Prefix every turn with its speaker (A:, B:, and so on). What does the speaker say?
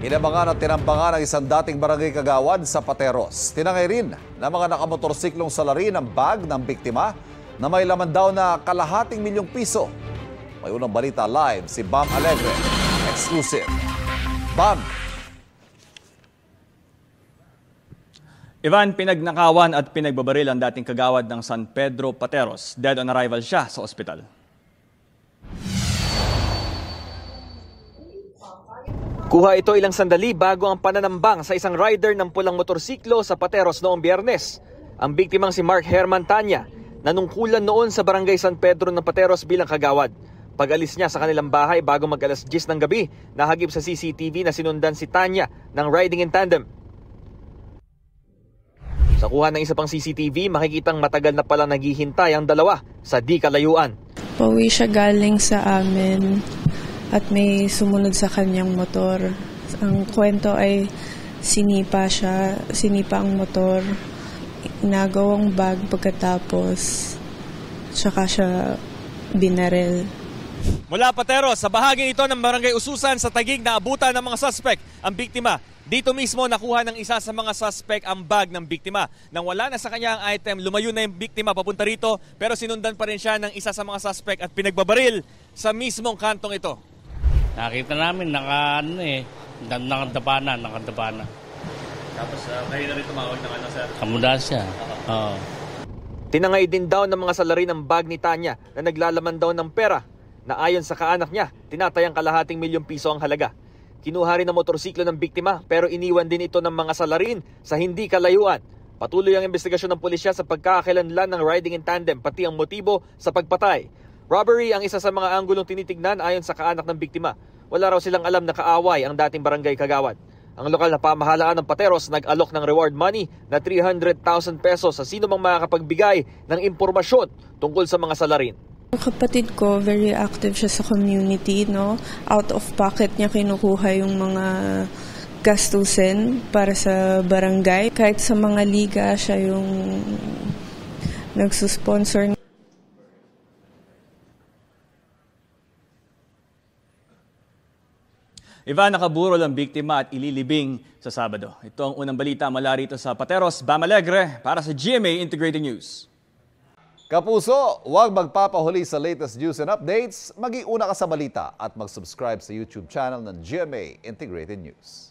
A: Inabangan at tinambangan ang isang dating barangay kagawad sa Pateros. Tinangay rin ng mga nakamotorsiklong salarin ang bag ng biktima na may laman daw na kalahating milyong piso. May unang balita live si Bam Alegre. Exclusive. Bam!
B: Ivan, pinagnakawan at pinagbabaril ang dating kagawad ng San Pedro, Pateros. Dead on arrival siya sa ospital.
C: Kuha ito ilang sandali bago ang pananambang sa isang rider ng pulang motorsiklo sa Pateros noong Biyernes. Ang biktimang si Mark Herman Tanya, nanungkulan noon sa barangay San Pedro ng Pateros bilang kagawad. Pag-alis niya sa kanilang bahay bago mag-alas 10 ng gabi, nahagip sa CCTV na sinundan si Tanya ng riding in tandem. Sa kuha ng isa pang CCTV, makikitang matagal na palang naghihintay ang dalawa sa di kalayuan.
D: Pauwi siya galing sa amin at may sumunod sa kanyang motor. Ang kwento ay sinipa ang motor, inagawang bag pagkatapos, tsaka siya binaril.
E: Mula Pateros, sa bahaging ito ng Barangay Ususan sa Taguig na abutan ng mga suspect ang biktima. Dito mismo nakuha ng isa sa mga suspect ang bag ng biktima. Nang wala na sa kanya ang item, lumayo na yung biktima papunta rito pero sinundan pa rin siya ng isa sa mga suspect at pinagbabaril sa mismong kantong ito.
F: Nakita namin, nakadapa na.
B: Tapos kayo na rin tumawag ng ano, sir?
F: Ambulansya. Oo.
C: Tinangay din daw ng mga salarin ang bag ni Tanya na naglalaman daw ng pera na ayon sa kaanak niya, tinatayang kalahating milyong piso ang halaga. Kinuha rin ang motorsiklo ng biktima pero iniwan din ito ng mga salarin sa hindi kalayuan. Patuloy ang investigasyon ng pulisya sa pagkakakilanlan ng riding in tandem pati ang motibo sa pagpatay. Robbery ang isa sa mga anggulong tinitignan ayon sa kaanak ng biktima. Wala raw silang alam na kaaway ang dating barangay kagawad. Ang lokal na pamahalaan ng Pateros nag-alok ng reward money na 300,000 pesos sa sino mang makakapagbigay ng impormasyon tungkol sa mga salarin.
D: Ang kapatid ko, very active siya sa community, no? Out of pocket niya kinukuha yung mga gastusin para sa barangay. Kahit sa mga liga, siya yung nagsusponsor.
B: Ivan, nakaburol ang biktima at ililibing sa Sabado. Ito ang unang balita mula rito sa Pateros. Bam Alegre para sa GMA Integrated News.
A: Kapuso, huwag magpapahuli sa latest news and updates. Mag-iuna ka sa balita at mag-subscribe sa YouTube channel ng GMA Integrated News.